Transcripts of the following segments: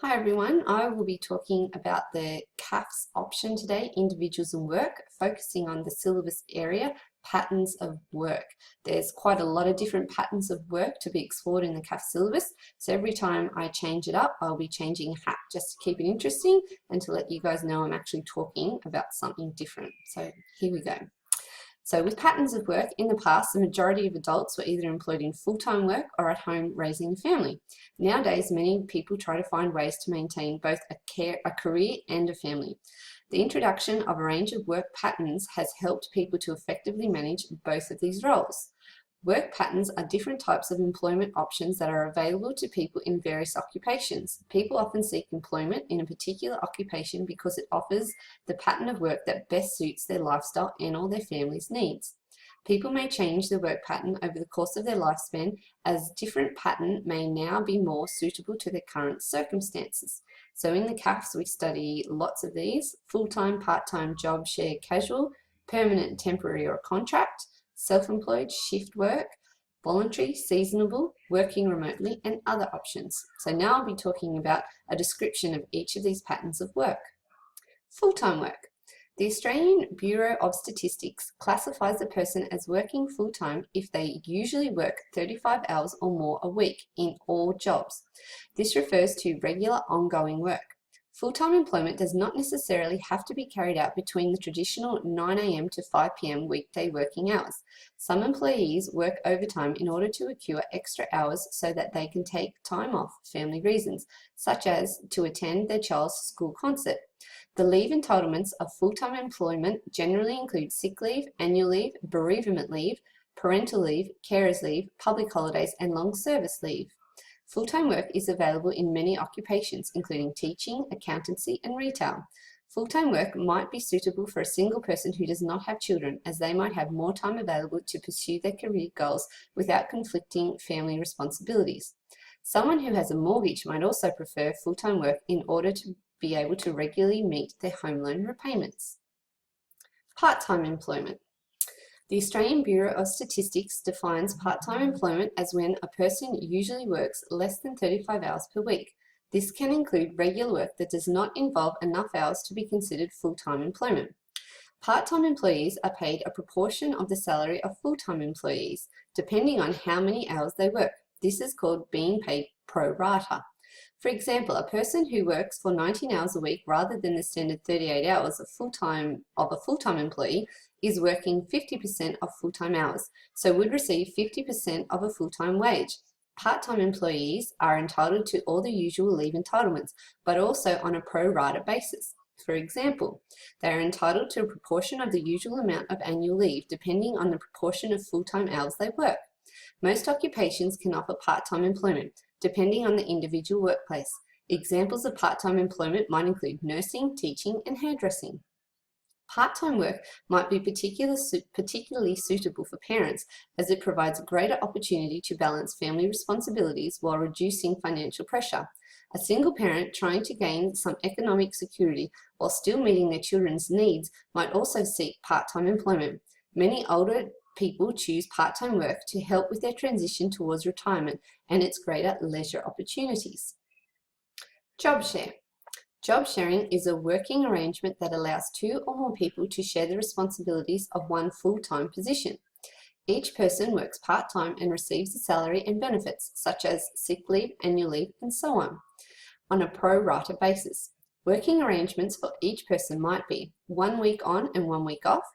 Hi everyone, I will be talking about the CAFS option today, Individuals and Work, focusing on the syllabus area, patterns of work. There's quite a lot of different patterns of work to be explored in the CAFS syllabus, so every time I change it up, I'll be changing a hat just to keep it interesting and to let you guys know I'm actually talking about something different. So here we go. So with patterns of work, in the past, the majority of adults were either employed in full-time work or at home raising a family. Nowadays, many people try to find ways to maintain both a career and a family. The introduction of a range of work patterns has helped people to effectively manage both of these roles. Work patterns are different types of employment options that are available to people in various occupations. People often seek employment in a particular occupation because it offers the pattern of work that best suits their lifestyle and or their family's needs. People may change their work pattern over the course of their lifespan, as different pattern may now be more suitable to their current circumstances. So in the CAFS we study lots of these: full-time, part-time, job share, casual, permanent, temporary or contract, self-employed, shift work, voluntary, seasonable, working remotely, and other options. So now I'll be talking about a description of each of these patterns of work. Full-time work. The Australian Bureau of Statistics classifies a person as working full-time if they usually work 35 hours or more a week in all jobs. This refers to regular ongoing work. Full-time employment does not necessarily have to be carried out between the traditional 9 a.m. to 5 p.m. weekday working hours. Some employees work overtime in order to accrue extra hours so that they can take time off for family reasons, such as to attend their child's school concert. The leave entitlements of full-time employment generally include sick leave, annual leave, bereavement leave, parental leave, carers leave, public holidays, and long service leave. Full-time work is available in many occupations, including teaching, accountancy, and retail. Full-time work might be suitable for a single person who does not have children, as they might have more time available to pursue their career goals without conflicting family responsibilities. Someone who has a mortgage might also prefer full-time work in order to be able to regularly meet their home loan repayments. Part-time employment. The Australian Bureau of Statistics defines part-time employment as when a person usually works less than 35 hours per week. This can include regular work that does not involve enough hours to be considered full-time employment. Part-time employees are paid a proportion of the salary of full-time employees, depending on how many hours they work. This is called being paid pro rata. For example, a person who works for 19 hours a week rather than the standard 38 hours of a full-time employee is working 50% of full-time hours, so would receive 50% of a full-time wage. Part-time employees are entitled to all the usual leave entitlements, but also on a pro rata basis. For example, they are entitled to a proportion of the usual amount of annual leave, depending on the proportion of full-time hours they work. Most occupations can offer part-time employment, depending on the individual workplace. Examples of part-time employment might include nursing, teaching, and hairdressing. Part-time work might be particularly suitable for parents, as it provides greater opportunity to balance family responsibilities while reducing financial pressure. A single parent trying to gain some economic security while still meeting their children's needs might also seek part-time employment. Many older people choose part-time work to help with their transition towards retirement and its greater leisure opportunities. Job share. Job sharing is a working arrangement that allows two or more people to share the responsibilities of one full-time position. Each person works part-time and receives the salary and benefits, such as sick leave, annual leave, and so on a pro rata basis. Working arrangements for each person might be 1 week on and 1 week off,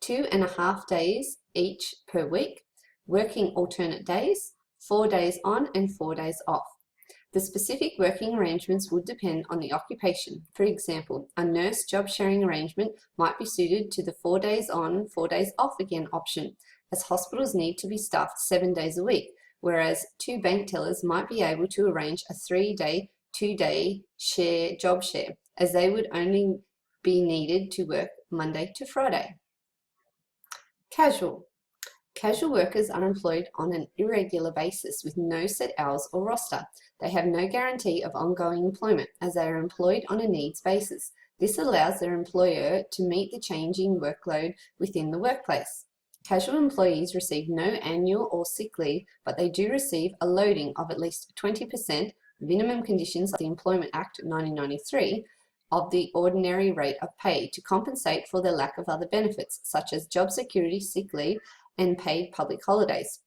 2.5 days each per week, working alternate days, 4 days on and 4 days off. The specific working arrangements would depend on the occupation. For example, a nurse job sharing arrangement might be suited to the 4 days on, 4 days off again option, as hospitals need to be staffed 7 days a week, whereas 2 bank tellers might be able to arrange a 3-day, 2-day job share, as they would only be needed to work Monday to Friday. Casual. Casual workers are employed on an irregular basis with no set hours or roster. They have no guarantee of ongoing employment, as they are employed on a needs basis. This allows their employer to meet the changing workload within the workplace. Casual employees receive no annual or sick leave, but they do receive a loading of at least 20% minimum conditions of the Employment Act 1993 of the ordinary rate of pay to compensate for the lack of other benefits, such as job security, sick leave, and paid public holidays.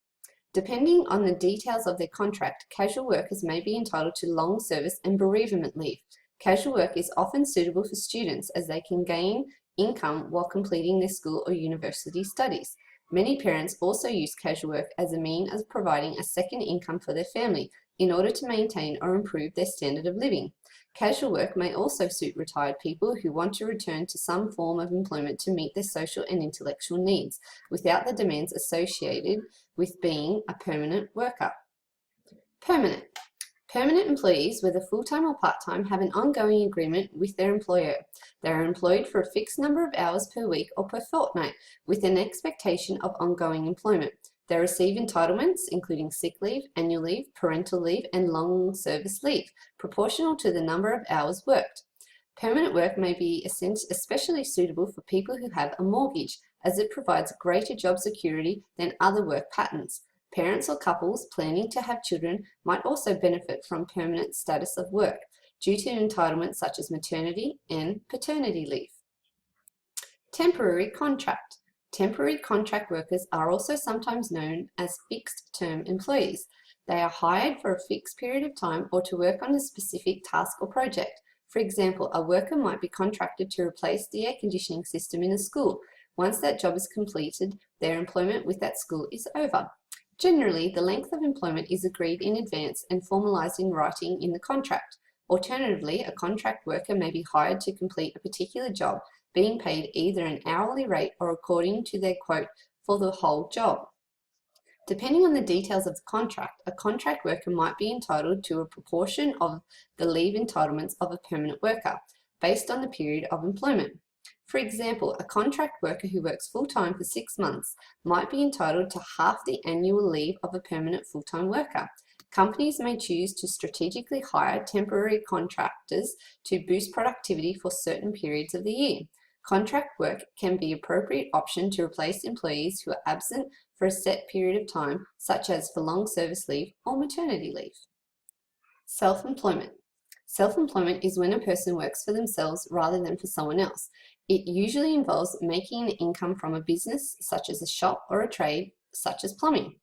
Depending on the details of their contract, casual workers may be entitled to long service and bereavement leave. Casual work is often suitable for students as they can gain income while completing their school or university studies. Many parents also use casual work as a means of providing a second income for their family in order to maintain or improve their standard of living. Casual work may also suit retired people who want to return to some form of employment to meet their social and intellectual needs without the demands associated with being a permanent worker. Permanent. Permanent employees, whether full-time or part-time, have an ongoing agreement with their employer. They are employed for a fixed number of hours per week or per fortnight, with an expectation of ongoing employment. They receive entitlements, including sick leave, annual leave, parental leave, and long service leave, proportional to the number of hours worked. Permanent work may be especially suitable for people who have a mortgage, as it provides greater job security than other work patterns. Parents or couples planning to have children might also benefit from permanent status of work due to entitlements such as maternity and paternity leave. Temporary contract. Temporary contract workers are also sometimes known as fixed-term employees. They are hired for a fixed period of time or to work on a specific task or project. For example, a worker might be contracted to replace the air conditioning system in a school. Once that job is completed, their employment with that school is over. Generally, the length of employment is agreed in advance and formalized in writing in the contract. Alternatively, a contract worker may be hired to complete a particular job, being paid either an hourly rate or according to their quote for the whole job. Depending on the details of the contract, a contract worker might be entitled to a proportion of the leave entitlements of a permanent worker, based on the period of employment. For example, a contract worker who works full-time for 6 months might be entitled to half the annual leave of a permanent full-time worker. Companies may choose to strategically hire temporary contractors to boost productivity for certain periods of the year. Contract work can be an appropriate option to replace employees who are absent for a set period of time, such as for long service leave or maternity leave. Self-employment. Self-employment is when a person works for themselves rather than for someone else. It usually involves making an income from a business, such as a shop, or a trade, such as plumbing.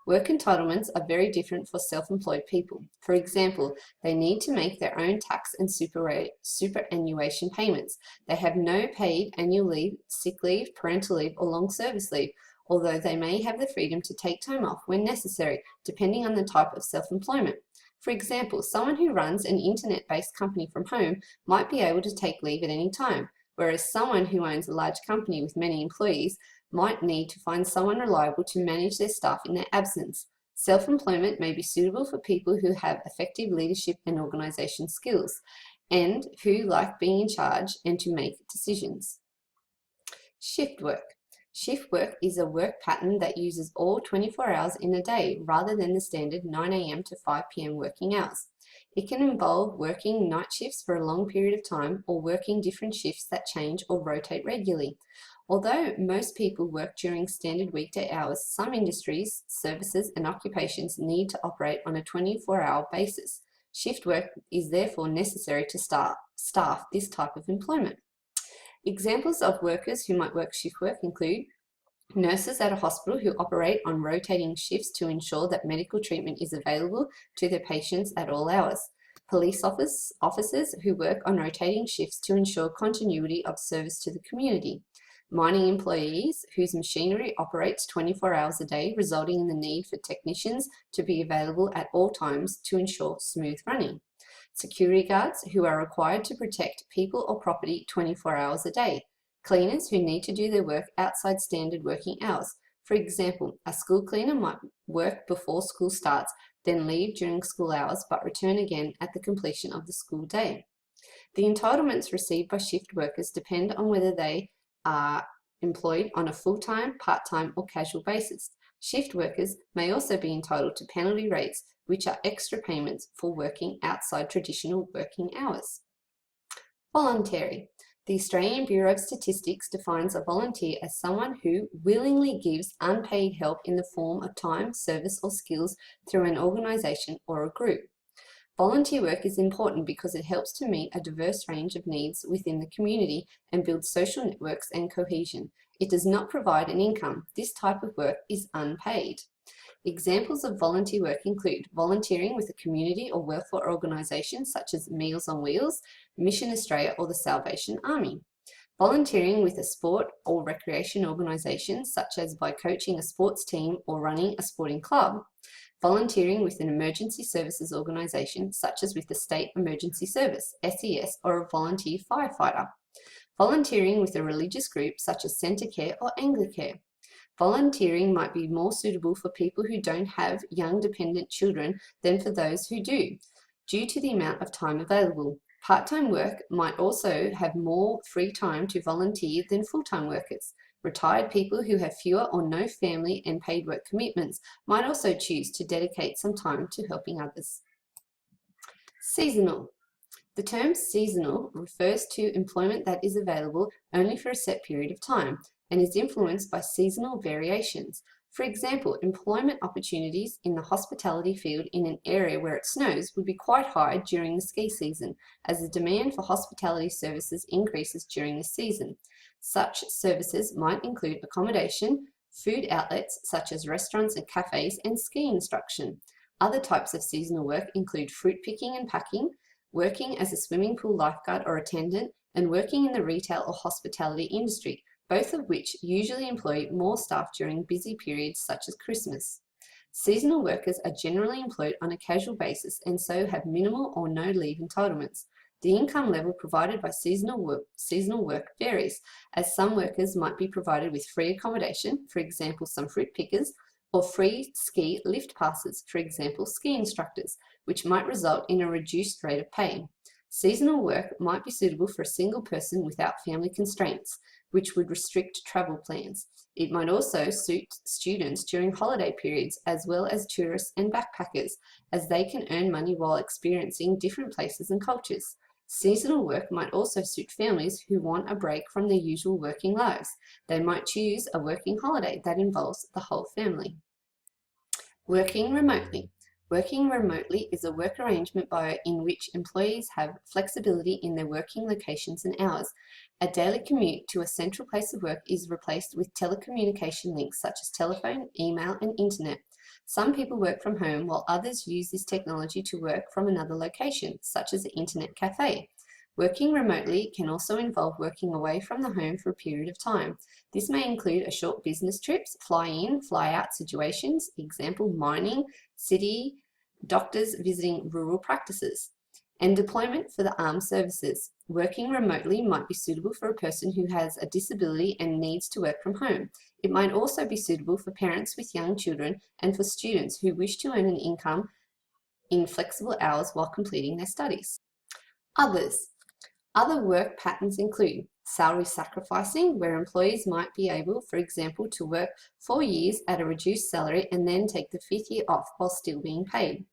Work entitlements are very different for self-employed people. For example, they need to make their own tax and superannuation payments. They have no paid annual leave, sick leave, parental leave, or long service leave, although they may have the freedom to take time off when necessary, depending on the type of self-employment. For example, someone who runs an internet-based company from home might be able to take leave at any time, whereas someone who owns a large company with many employees might need to find someone reliable to manage their staff in their absence. Self-employment may be suitable for people who have effective leadership and organisation skills, and who like being in charge and to make decisions. Shift work. Shift work is a work pattern that uses all 24 hours in a day rather than the standard 9 a.m. to 5 p.m. working hours. It can involve working night shifts for a long period of time or working different shifts that change or rotate regularly. Although most people work during standard weekday hours, some industries, services, and occupations need to operate on a 24-hour basis. Shift work is therefore necessary to staff this type of employment. Examples of workers who might work shift work include nurses at a hospital who operate on rotating shifts to ensure that medical treatment is available to their patients at all hours. Police officers who work on rotating shifts to ensure continuity of service to the community. Mining employees whose machinery operates 24 hours a day, resulting in the need for technicians to be available at all times to ensure smooth running. Security guards who are required to protect people or property 24 hours a day. Cleaners who need to do their work outside standard working hours. For example, a school cleaner might work before school starts, then leave during school hours, but return again at the completion of the school day. The entitlements received by shift workers depend on whether they are employed on a full-time, part-time, or casual basis. Shift workers may also be entitled to penalty rates, which are extra payments for working outside traditional working hours. Voluntary. The Australian Bureau of Statistics defines a volunteer as someone who willingly gives unpaid help in the form of time, service, or skills through an organisation or a group. Volunteer work is important because it helps to meet a diverse range of needs within the community and builds social networks and cohesion. It does not provide an income. This type of work is unpaid. Examples of volunteer work include volunteering with a community or welfare organisation such as Meals on Wheels, Mission Australia or the Salvation Army. Volunteering with a sport or recreation organisation such as by coaching a sports team or running a sporting club. Volunteering with an emergency services organisation such as with the State Emergency Service, SES, or a volunteer firefighter. Volunteering with a religious group such as Centre Care or Anglicare. Volunteering might be more suitable for people who don't have young dependent children than for those who do, due to the amount of time available. Part-time work might also have more free time to volunteer than full-time workers. Retired people who have fewer or no family and paid work commitments might also choose to dedicate some time to helping others. Seasonal. The term seasonal refers to employment that is available only for a set period of time and is influenced by seasonal variations. For example, employment opportunities in the hospitality field in an area where it snows would be quite high during the ski season, as the demand for hospitality services increases during the season. Such services might include accommodation, food outlets such as restaurants and cafes, and ski instruction. Other types of seasonal work include fruit picking and packing, working as a swimming pool lifeguard or attendant, and working in the retail or hospitality industry, both of which usually employ more staff during busy periods such as Christmas. Seasonal workers are generally employed on a casual basis and so have minimal or no leave entitlements. The income level provided by seasonal work varies, as some workers might be provided with free accommodation, for example some fruit pickers, or free ski lift passes, for example ski instructors, which might result in a reduced rate of pay. Seasonal work might be suitable for a single person without family constraints, which would restrict travel plans. It might also suit students during holiday periods, as well as tourists and backpackers, as they can earn money while experiencing different places and cultures. Seasonal work might also suit families who want a break from their usual working lives. They might choose a working holiday that involves the whole family. Working remotely. Working remotely is a work arrangement in which employees have flexibility in their working locations and hours. A daily commute to a central place of work is replaced with telecommunication links such as telephone, email, and internet. Some people work from home while others use this technology to work from another location, such as an internet cafe. Working remotely can also involve working away from the home for a period of time. This may include a short business trips, fly-in, fly-out situations, example mining, city, doctors visiting rural practices, and deployment for the armed services. Working remotely might be suitable for a person who has a disability and needs to work from home. It might also be suitable for parents with young children and for students who wish to earn an income in flexible hours while completing their studies. Others. Other work patterns include salary sacrificing, where employees might be able, for example, to work 4 years at a reduced salary and then take the 5th year off while still being paid.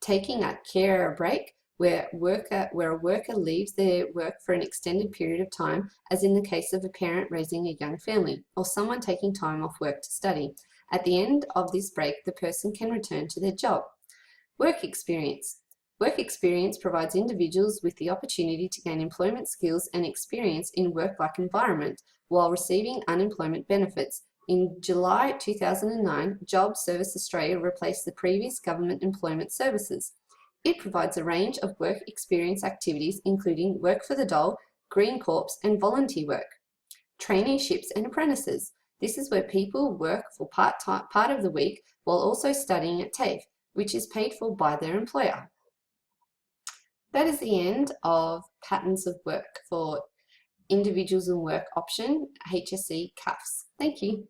Taking a carer break, where a worker leaves their work for an extended period of time, as in the case of a parent raising a young family, or someone taking time off work to study. At the end of this break, the person can return to their job. Work experience. Work experience provides individuals with the opportunity to gain employment skills and experience in work-like environment while receiving unemployment benefits. In July 2009, Job Service Australia replaced the previous government employment services. It provides a range of work experience activities including work for the dole, Green Corps, and volunteer work. Traineeships and apprentices. This is where people work for part of the week while also studying at TAFE, which is paid for by their employer. That is the end of patterns of work for individuals and work option, HSC CAFS. Thank you.